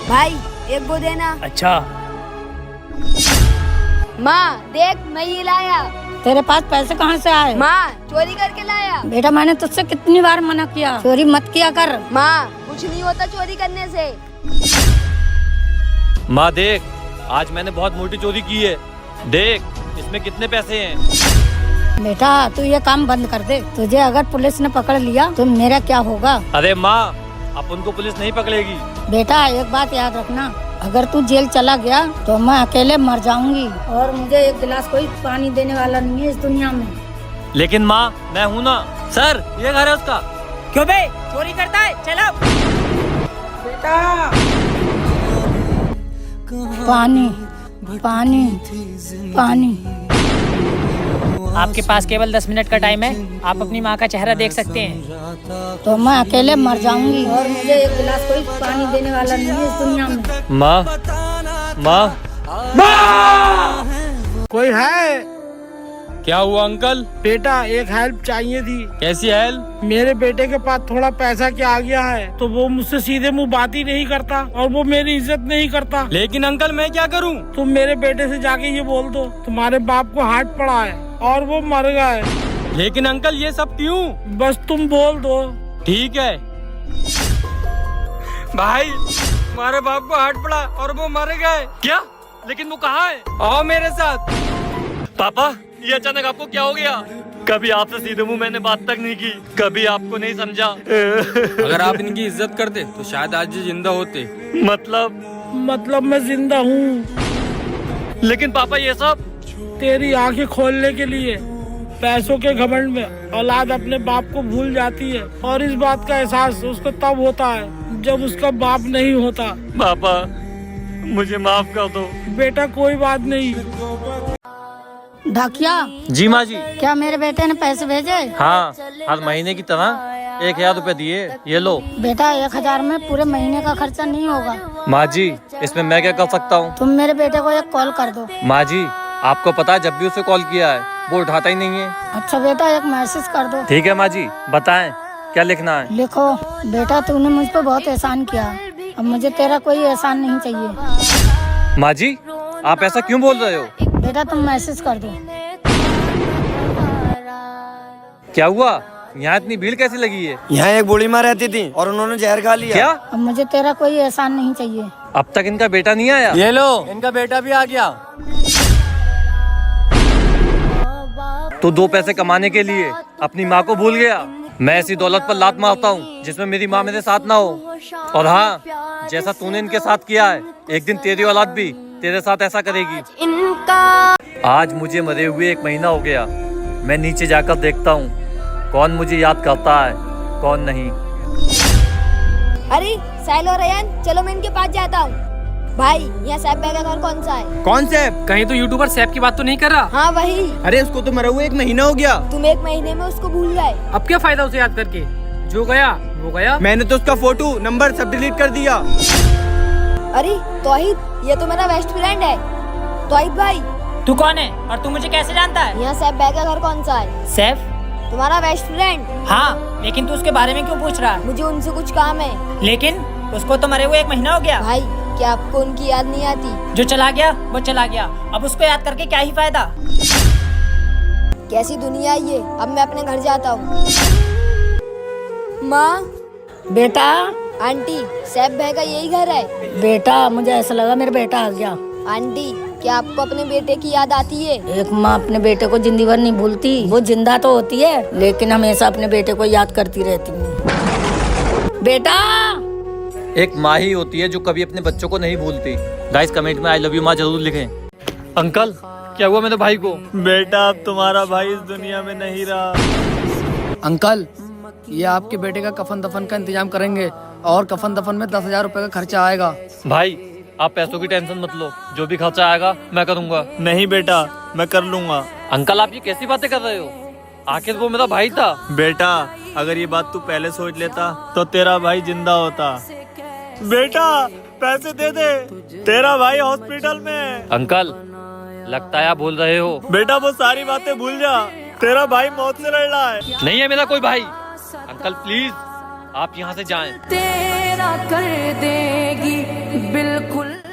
भाई एक वो देना। अच्छा। माँ देख मैं ये लाया। तेरे पास पैसे कहाँ से आए? माँ चोरी करके लाया। बेटा मैंने तुझसे कितनी बार मना किया, चोरी मत किया कर। माँ कुछ नहीं होता चोरी करने से। माँ देख, आज मैंने बहुत मोटी चोरी की है। देख इसमें कितने पैसे हैं। बेटा तू ये काम बंद कर दे, तुझे अगर पुलिस ने पकड़ लिया तो मेरा क्या होगा? अरे माँ, अपन को पुलिस नहीं पकड़ेगी। बेटा एक बात याद रखना, अगर तू जेल चला गया तो मैं अकेले मर जाऊंगी और मुझे एक गिलास कोई पानी देने वाला नहीं है इस दुनिया में। लेकिन माँ मैं हूँ ना। सर ये घर है उसका। क्यों बे, चोरी करता है? चलो बेटा पानी पानी पानी। आपके पास केवल 10 मिनट का टाइम है, आप अपनी माँ का चेहरा देख सकते हैं। तो मैं अकेले मर जाऊंगी और मुझे एक गिलास कोई पानी देने वाला नहीं है इस दुनिया में। माँ माँ कोई है? क्या हुआ अंकल? बेटा एक हेल्प चाहिए थी। कैसी हेल्प? मेरे बेटे के पास थोड़ा पैसा क्या आ गया है, तो वो मुझसे सीधे मुंह बात ही नहीं करता और वो मेरी इज्जत नहीं करता। लेकिन अंकल मैं क्या करूँ? तुम मेरे बेटे से जाके ये बोल दो तुम्हारे बाप को हार्ट पड़ा है और वो मर गया है। लेकिन अंकल ये सब क्यों? बस तुम बोल दो। ठीक है। भाई हमारे बाप को हार्ट पड़ा और वो मर गए। क्या? लेकिन वो कहाँ है? आओ मेरे साथ। पापा ये अचानक आपको क्या हो गया? कभी आपसे सीधे मुंह मैंने बात तक नहीं की, कभी आपको नहीं समझा। अगर आप इनकी इज्जत करते तो शायद आज ये जिंदा होते। मतलब मैं जिंदा हूँ। लेकिन पापा ये सब तेरी आंखें खोलने के लिए। पैसों के घमंड में औलाद अपने बाप को भूल जाती है और इस बात का एहसास उसको तब होता है जब उसका बाप नहीं होता। पापा मुझे माफ कर दो। बेटा कोई बात नहीं। ढाकिया जी माँ जी। क्या मेरे बेटे ने पैसे भेजे? हाँ हर महीने की तरह 1000 रुपए दिए, ये लो। बेटा 1000 में पूरे महीने का खर्चा नहीं होगा। माँ जी इसमें मैं क्या कर सकता हूँ? तुम मेरे बेटे को एक कॉल कर दो। माँ जी आपको पता है जब भी उसे कॉल किया है वो उठाता ही नहीं है। अच्छा बेटा एक मैसेज कर दो। ठीक है माँ जी, बताएं क्या लिखना है? लिखो, बेटा तूने मुझ पर बहुत एहसान किया, अब मुझे तेरा कोई एहसान नहीं चाहिए। माँ जी आप ऐसा क्यों बोल रहे हो? बेटा तुम मैसेज कर दो। क्या हुआ? यहाँ इतनी भीड़ कैसे लगी है? यहाँ एक बूढ़ी माँ रहती थी और उन्होंने जहर खा लिया। क्या? अब मुझे तेरा कोई एहसान नहीं चाहिए। अब तक इनका बेटा नहीं आया? ये लो, इनका बेटा भी आ गया। तो 2 पैसे कमाने के लिए अपनी माँ को भूल गया। मैं ऐसी दौलत पर लात मारता हूँ जिसमें मेरी माँ मेरे साथ ना हो। और हाँ, जैसा तूने इनके साथ किया है एक दिन तेरी औलाद भी तेरे साथ ऐसा करेगी। आज मुझे मरे हुए 1 महीना हो गया। मैं नीचे जाकर देखता हूँ कौन मुझे याद करता है कौन नहीं। अरे साहिल और रयान चलो मैं इनके पास जाता हूँ। भाई यहाँ सैफ भाई का घर कौन सा है? कौन से? कहीं तो यूट्यूबर सैफ की बात तो नहीं कर रहा? हाँ वही। अरे उसको तो मरे हुए 1 महीना हो गया। तुम 1 महीने में उसको भूल गए। अब क्या फायदा उसे याद करके? जो गया वो गया। मैंने तो उसका फोटो नंबर सब डिलीट कर दिया। अरे तौहीद ये तो मेरा बेस्ट फ्रेंड है। तौहीद भाई तू कौन है और तू मुझे कैसे जानता है? यहाँ सैफ भाई का घर कौन सा है? सैफ? तुम्हारा बेस्ट फ्रेंड। हाँ, लेकिन तू उसके बारे में क्यों पूछ रहा है? मुझे उनसे कुछ काम है। लेकिन उसको तो मरे हुए 1 महीना हो गया। भाई क्या आपको उनकी याद नहीं आती? जो चला गया वो चला गया, अब उसको याद करके क्या ही फायदा। कैसी दुनिया है ये। अब मैं अपने घर जाता हूँ। माँ बेटा आंटी सैफ भाई का यही घर है। बेटा मुझे ऐसा लगा मेरा बेटा आ गया। आंटी क्या आपको अपने बेटे की याद आती है? एक माँ अपने बेटे को जिंदगी भर नहीं भूलती, वो जिंदा तो होती है लेकिन हमेशा अपने बेटे को याद करती रहती है। बेटा एक माँ ही होती है जो कभी अपने बच्चों को नहीं भूलती। गाइस कमेंट में आई लव यू माँ जरूर लिखें। अंकल क्या हुआ मेरे भाई को? बेटा अब तुम्हारा भाई इस दुनिया में नहीं रहा। अंकल ये आपके बेटे का कफन दफन का इंतजाम करेंगे और कफन दफन में 10,000 रुपए का खर्चा आएगा। भाई आप पैसों की टेंशन मत लो, जो भी खर्चा आएगा मैं करूँगा। नहीं बेटा मैं कर लूँगा। अंकल आप ये कैसी बातें कर रहे हो? आखिर वो मेरा भाई था। बेटा अगर ये बात तू पहले सोच लेता तो तेरा भाई जिंदा होता। बेटा पैसे दे दे, तेरा भाई हॉस्पिटल में है। अंकल लगता है आप भूल रहे हो। बेटा वो सारी बातें भूल जा, तेरा भाई मौत से लड़ रहा है। नहीं है मेरा कोई भाई। अंकल प्लीज आप यहाँ से जाएं। तेरा कर देगी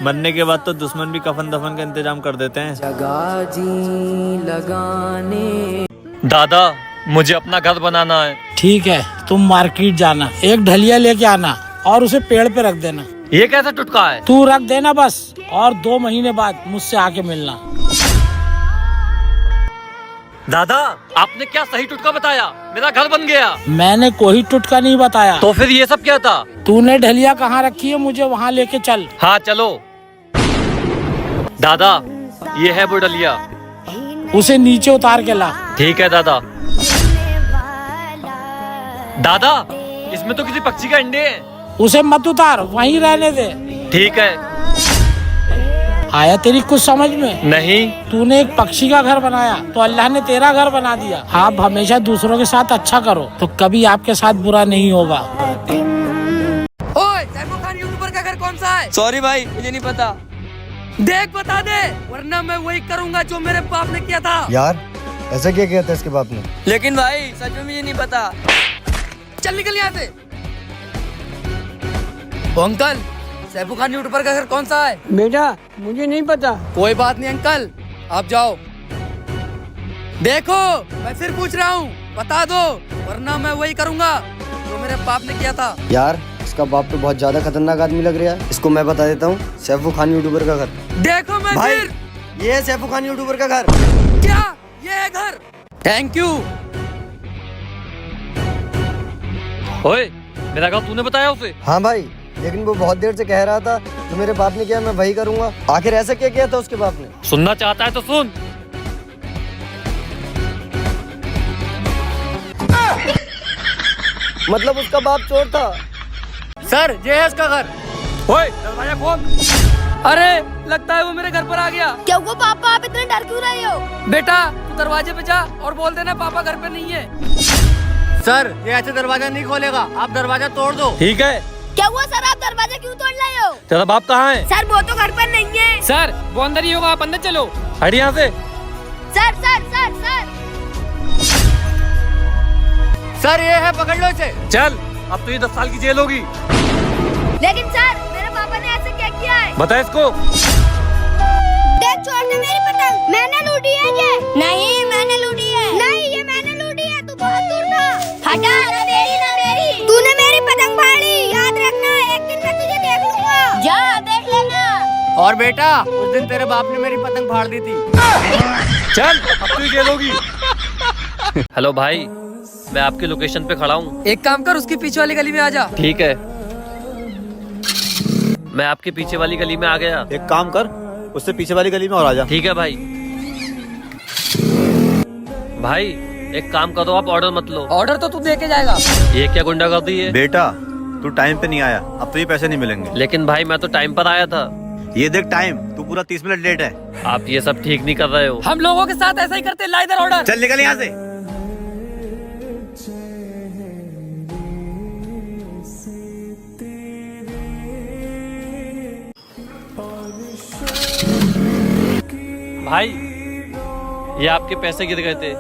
मरने के बाद तो दुश्मन भी कफन दफन का इंतजाम कर देते हैं। दादा मुझे अपना घर बनाना है। ठीक है, तुम मार्केट जाना, एक ढलिया लेके आना और उसे पेड़ पे रख देना। ये कैसा टुटका है? तू रख देना बस, और 2 महीने बाद मुझसे आके मिलना। दादा आपने क्या सही टुटका बताया? मेरा घर बन गया। मैंने कोई टुटका नहीं बताया। तो फिर ये सब क्या था? तूने ढलिया कहाँ रखी है, मुझे वहाँ लेके चल। हाँ चलो। दादा ये है वो डलिया। उसे नीचे उतार के ला। ठीक है दादा। दादा इसमें तो किसी पक्षी का अंडे है। उसे मत उतार, वहीं रहने दे। ठीक है। आया तेरी कुछ समझ में? नहीं। तूने एक पक्षी का घर बनाया तो अल्लाह ने तेरा घर बना दिया। आप हमेशा दूसरों के साथ अच्छा करो तो कभी आपके साथ बुरा नहीं होगा। ओए, सैफुल खान यूट्यूबर का घर कौन सा है? सॉरी भाई, मुझे नहीं पता। देख बता दे, वरना मैं वही करूँगा जो मेरे बाप ने किया था। यार ऐसा क्या किया था इसके बाप ने? लेकिन भाई सच में मुझे नहीं पता। चल निकल यहाँ से। ओ अंकल, सैफुल खान यूट्यूबर का घर कौन सा है? बेटा मुझे नहीं पता। कोई बात नहीं अंकल, आप जाओ। देखो मैं फिर पूछ रहा हूँ, बता दो, वरना मैं वही करूँगा जो मेरे बाप ने किया था। यार इसका बाप तो बहुत ज्यादा खतरनाक आदमी लग रहा है। इसको मैं बता देता हूँ, सैफुल खान यूट्यूबर का घर। देखो मैं भाई फिर। ये है सैफुल खान यूट्यूबर का घर। क्या ये है घर? Thank you. ओए मेरा घर तूने बताया उसे? हाँ भाई, लेकिन वो बहुत देर से कह रहा था जो मेरे बाप ने किया मैं वही करूँगा। आखिर ऐसा क्या किया था उसके बाप ने? सुनना चाहता है तो सुन। मतलब उसका बाप चोर था। सर ये है इसका घर। ओए दरवाजा खोल। अरे लगता है वो मेरे घर पर आ गया। क्यों को पापा, आप इतने डर क्यों रहे हो? बेटा तू दरवाजे पे जा और बोल देना पापा घर पे नहीं है। सर ये ऐसे दरवाजा नहीं खोलेगा, आप दरवाजा तोड़ दो। ठीक है। क्या हुआ सर, आप दरवाजा क्यों तोड़ रहे हो? तेरा बाप कहाँ है? सर वो तो घर पर नहीं है। सर वो अंदर ही होगा, आप अंदर चलो। हट यहाँ से। Sir sir sir sir sir ये है, पकड़ लो इसे। चल अब तो ये 10 साल की जेल होगी। लेकिन सर मेरे पापा ने ऐसे क्या किया है? बता इसको। देख छोड़ दे मेरी पतंग। मैंने लूटी है ये? नहीं मैंने लूटी है। नहीं ये मैंने लूटी है, तू बहुत दूर था। हटा, ना मेरी ना मेरी। तूने मेरी पतंग फाड़ी, याद रखना एक दिन मैं तुझे देख लूंगा। जा देख लेना। और बेटा उस दिन तेरे बाप ने मेरी पतंग फाड़ दी थी। चल अब तो ये जेल होगी। हेलो भाई, मैं आपकी लोकेशन पे खड़ा हूँ। एक काम कर, उसकी पीछे वाली गली में आ जा। ठीक है, मैं आपके पीछे वाली गली में आ गया। एक काम कर, उससे पीछे वाली गली में और आ जा। ठीक है भाई। भाई एक काम करो, आप ऑर्डर मत लो। ऑर्डर तो तू दे के जाएगा। ये क्या गुंडागर्दी है? बेटा तू टाइम पे नहीं आया, अब तो ये पैसे नहीं मिलेंगे। लेकिन भाई मैं तो टाइम पर आया था। ये देख टाइम, तू पूरा 30 मिनट लेट है। आप ये सब ठीक नहीं कर रहे हो। हम लोगों के साथ ऐसा ही करते, ला इधर ऑर्डर। चल निकल यहाँ से। भाई ये आपके पैसे गिर गए थे।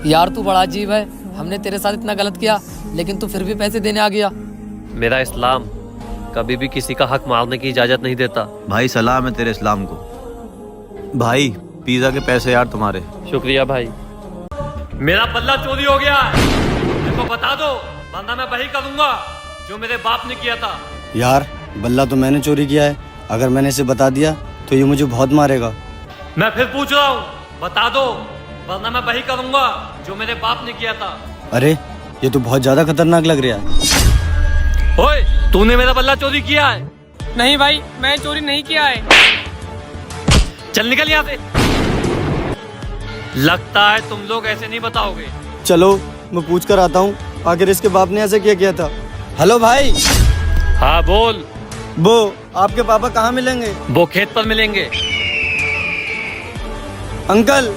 यार तू बड़ा अजीब है, हमने तेरे साथ इतना गलत किया लेकिन तू फिर भी पैसे देने आ गया। मेरा इस्लाम कभी भी किसी का हक मारने की इजाजत नहीं देता। भाई सलाम है तेरे इस्लाम को। भाई पिज्जा के पैसे यार तुम्हारे। शुक्रिया भाई। मेरा बल्ला चोरी हो गया है, मेरे को बता दो, वरना मैं वही करूंगा जो मेरे बाप ने किया था। यार बल्ला तो मैंने चोरी किया है, अगर मैंने इसे बता दिया तो ये मुझे बहुत मारेगा। मैं फिर पूछ रहा हूँ, बता दो, वरना मैं वही करूंगा जो मेरे बाप ने किया था। अरे ये तो बहुत ज्यादा खतरनाक लग रहा है। ओए तूने मेरा बल्ला चोरी किया है? नहीं भाई, मैं चोरी नहीं किया है। चल निकल यहाँ से। लगता है तुम लोग ऐसे नहीं बताओगे। चलो मैं पूछ कर आता हूँ आखिर इसके बाप ने ऐसे क्या किया था। हेलो भाई। हाँ बोल। वो आपके पापा कहाँ मिलेंगे? वो खेत पर मिलेंगे। अंकल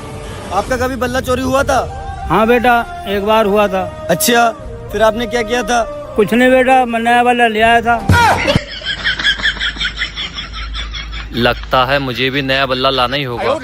आपका कभी बल्ला चोरी हुआ था? हाँ बेटा एक बार हुआ था। अच्छा फिर आपने क्या किया था? कुछ नहीं बेटा, मैं नया वाला ले आया था। लगता है मुझे भी नया बल्ला लाना ही होगा।